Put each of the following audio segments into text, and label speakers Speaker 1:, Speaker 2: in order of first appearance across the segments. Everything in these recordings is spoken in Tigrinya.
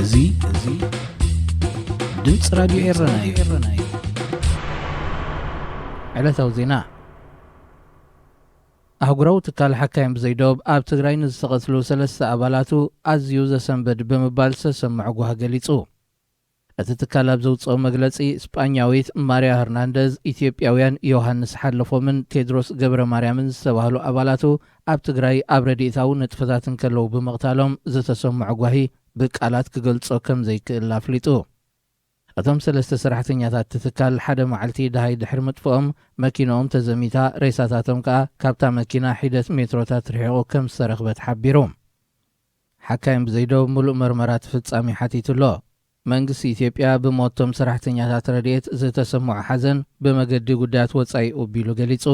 Speaker 1: እዙይ ድምፅ ራዲዮ ኤረና እዩ። ዕለታዊ ዜና አህጉራዊ ትካል ሓካይም ብዘይዶብ ኣብ ትግራይ ንዝተቐትሉ 3 ኣባላቱ ኣዝዩ ዘሰንበድ ብምባል ዝተሰምዐ ጓህ ገሊጹ። እቲ ትካል ኣብ ዘውፅኦ መግለጺ እስጳኛዊት ማርያ ሄርናንደዝ፣ ኢትዮጵያውያን ዮሃንስ ሓለፎምን ቴድሮስ ገብረ ማርያምን ዝተባህሉ ኣባላቱ ኣብ ትግራይ ኣብ ረድኤታዊ ንጥፈታት እንከለዉ ብምቕታሎም ዝተሰምዐ ጓሂ ብቃላት ክገልጾ ከም ዘይክእል ኣፍሊጡ። እቶም 3 ሰራሕተኛታት ትካል ሓደ መዓልቲ ዳሃይ ድሕሪ ምጥፍኦም መኪኖኦም ተዘሚታ ሬሳታቶም ከዓ ካብታ መኪና ሒደት ሜትሮታት ርሒቑ ከም ዝተረኽበት ሓቢሮም። ሓካይም ብዘይዶብ ሙሉእ መርመራ ትፍጻሚ ሓቲቱሎ። መንግስቲ ኢትዮጵያ ብሞቶም ሰራሕተኛታት ረድኤት ዝተሰምዖ ሓዘን ብመገዲ ጉዳያት ወጻኢ ኣቢሉ ገሊጹ።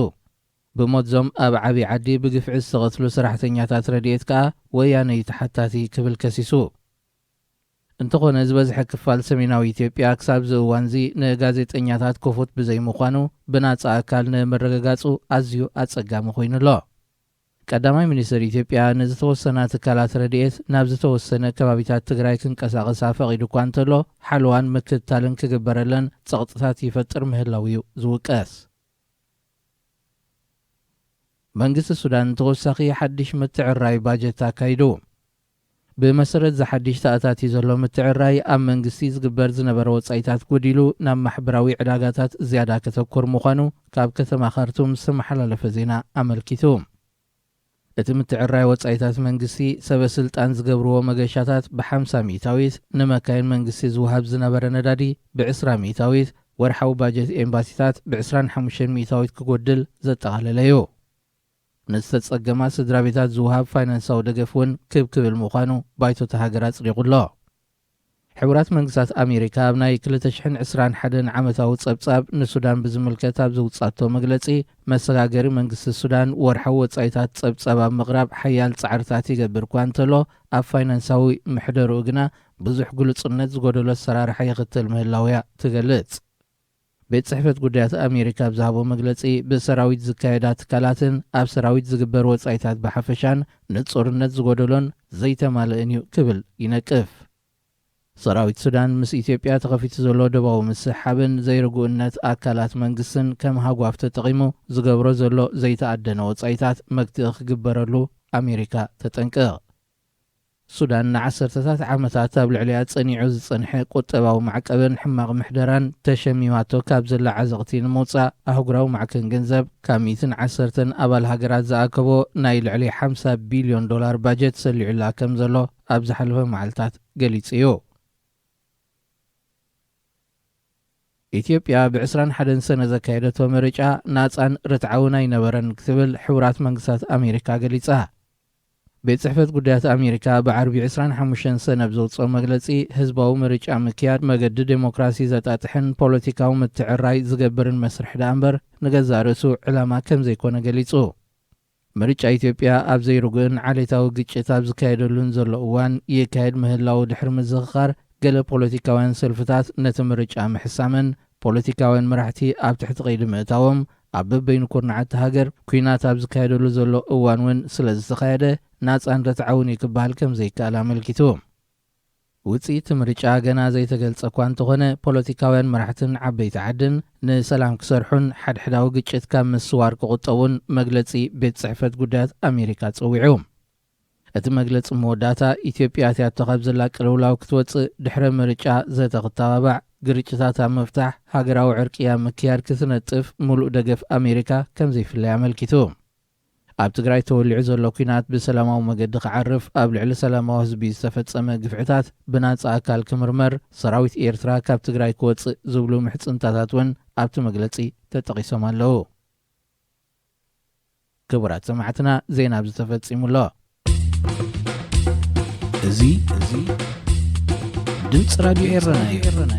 Speaker 1: ብሞትዞም ኣብ ዓብዪ ዓዲ ብግፍዒ ዝተቐትሉ ሰራሕተኛታት ረድኤት ከዓ ወያነ ተሓታቲ ክብል ከሲሱ። እንተኾነ ዝበዝሐ ክፋል ሰሜናዊ ኢትዮጵያ ክሳብ ዝእዋንዚ ንጋዜጠኛታት ክፉት ብዘይምዃኑ ብናጻ ኣካል ንመረጋጋጹ ኣዝዩ ኣጸጋሚ ኮይኑሎ። ቀዳማይ ሚኒስትር ኢትዮጵያ ንዝተወሰነ ትካላት ረድኤት ናብ ዝተወሰነ ከባቢታት ትግራይ ክንቀሳቐሳ ፈቒዱ እኳ እንተሎ ሓልዋን ምክትታልን ክግበረለን ጸቕጥታት ይፈጥር ምህላው እዩ ዝውቀስ። መንግስቲ ሱዳን ተወሳኺ ሓድሽ ምትዕርራይ ባጀት ኣካይዱ። ብመሰረት ዝሓድሽ ተኣታቲ ዘሎ ምትዕርራይ ኣብ መንግስቲ ዝግበር ዝነበረ ወጻኢታት ጎዲሉ ናብ ማሕበራዊ ዕዳጋታት ዝያዳ ከተኮር ምዃኑ ካብ ከተማ ካርቱም ዝተመሓላለፈ ዜና ኣመልኪቱ። እቲ ምትዕርራይ ወጻኢታት መንግስቲ ሰበስልጣን ዝገብርዎ መገሻታት ብ50 ሚእታዊት፣ ንመካይን መንግስቲ ዝውሃብ ዝነበረ ነዳዲ ብ20 ሚእታዊት፣ ወርሓዊ ባጀት ኤምባሲታት ብ25 ሚእታዊት ክጎድል ዘጠቓለለ እዩ። ንዝተጸገማ ስድራ ቤታት ዝውሃብ ፋይናንሳዊ ደገፍ እውን ክብክብል ምዃኑ ባይቶታ ሃገር ኣጽዲቑሎ። ሕቡራት መንግስታት ኣሜሪካ ኣብ ናይ 2021 ዓመታዊ ጸብጻብ ንሱዳን ብዝምልከት ኣብ ዘውጻቶ መግለጺ መሰጋገሪ መንግስቲ ሱዳን ወርሓዊ ወጻኢታት ጸብጻብ ኣብ ምቕራብ ሓያል ጻዕርታት ይገብር እኳ እንተሎ ኣብ ፋይናንሳዊ ምሕደርኡ ግና ብዙሕ ግሉጽነት ዝጎደሎ ኣሰራርሓ ይኽተል ምህላው እያ ትገልጽ። ቤት ጽሕፈት ጉዳያት ኣሜሪካ ብዝሃቦ መግለጺ ብሰራዊት ዝካየዳ ትካላትን ኣብ ሰራዊት ዝግበር ወጻኢታት ብሓፈሻን ንጹርነት ዝጎደሎን ዘይተማልእን እዩ ክብል ይነቅፍ። ሰራዊት ሱዳን ምስ ኢትዮጵያ ተኸፊቱ ዘሎ ደባዊ ምስሓብን ዘይርጉእነት ኣካላት መንግስትን ከም ሃጓፍ ተጠቒሙ ዝገብሮ ዘሎ ዘይተኣደነ ወጻኢታት መግትኢ ክግበረሉ ኣሜሪካ ተጠንቅቕ። ሱዳን ንዓሰርተታት ዓመታት ኣብ ልዕሊያ ጸኒዑ ዝጸንሐ ቁጠባዊ ማዕቀብን ሕማቕ ምሕደራን ተሸሚማቶ ካብ ዘላ ዓዘቕቲ ንምውፃእ ኣህጉራዊ ማዕከን ገንዘብ ካብ 110 ኣባል ሃገራት ዝኣከቦ ናይ ልዕሊ $50 ቢልዮን ባጀት ሰሊዑላ ከም ዘሎ ኣብ ዝሓለፈ መዓልታት ገሊጹ እዩ። ኢትዮጵያ ብ21 ሰነ ዘካየደቶ ምርጫ ናጻን ርትዓውን ኣይነበረን ክትብል ሕቡራት መንግስታት ኣሜሪካ ገሊጻ። ቤት ጽሕፈት ጉዳያት ኣሜሪካ ብዓርቢ 25 ሰነ ብዘውፅኦ መግለጺ ህዝባዊ ምርጫ ምክያድ መገዲ ዴሞክራሲ ዘጣጥሕን ፖለቲካዊ ምትዕርራይ ዝገብርን መስርሕ ዳ እምበር ንገዛእ ርእሱ ዕላማ ከም ዘይኮነ ገሊጹ። ምርጫ ኢትዮጵያ ኣብ ዘይርጉእን ዓሌታዊ ግጭት ኣብ ዝካየደሉን ዘሎ እዋን ይካየድ ምህላው ድሕሪ ምዝኽኻር ገለ ፖለቲካውያን ሰልፍታት ነቲ ምርጫ ምሕሳምን ፖለቲካውያን መራሕቲ ኣብ ትሕቲ ቀይዲ ምእታዎም ኣብ በበይኑ ኩርናዓት ሃገር ኩናት ኣብ ዝካየደሉ ዘሎ እዋን እውን ስለ ዝተኻየደ ናጻን ርትዓውን ክበሃል ከም ዘይከኣል ኣመልኪቱ። ውፅኢት ምርጫ ገና ዘይተገልጸ እኳ እንተኾነ ፖለቲካውያን መራሕትን ዓበይቲ ዓድን ንሰላም ክሰርሑን ሓድሕዳዊ ግጭት ካብ ምስዋር ክቁጠቡን መግለጺ ቤት ጽሕፈት ጉዳያት ኣሜሪካ ጸዊዑ። እቲ መግለጺ መወዳእታ ኢትዮጵያ እትያቶ ካብ ዘላ ቅልውላው ክትወፅእ ድሕረ ምርጫ ዘተኽተባባዕ ግርጭታት ኣብ ምፍታሕ ሃገራዊ ዕርቅያ ምክያድ ክትነጥፍ ሙሉእ ደገፍ ኣሜሪካ ከም ዘይፍለይ ኣመልኪቱ። ኣብ ትግራይ ተወሊዑ ዘሎ ኩናት ብሰላማዊ መገዲ ክዓርፍ ኣብ ልዕሊ ሰላማዊ ህዝቢ ዝተፈጸመ ግፍዕታት ብናጻ ኣካል ክምርመር ሰራዊት ኤርትራ ካብ ትግራይ ክወፅእ ዝብሉ ምሕጽንታታት እውን ኣብቲ መግለጺ ተጠቒሶም ኣለዉ። ክቡራት ሰማዕትና ዜና ብዝተፈጺሙሎ እዙይ ድምፂ ራዲዮ ኤረና እዩ።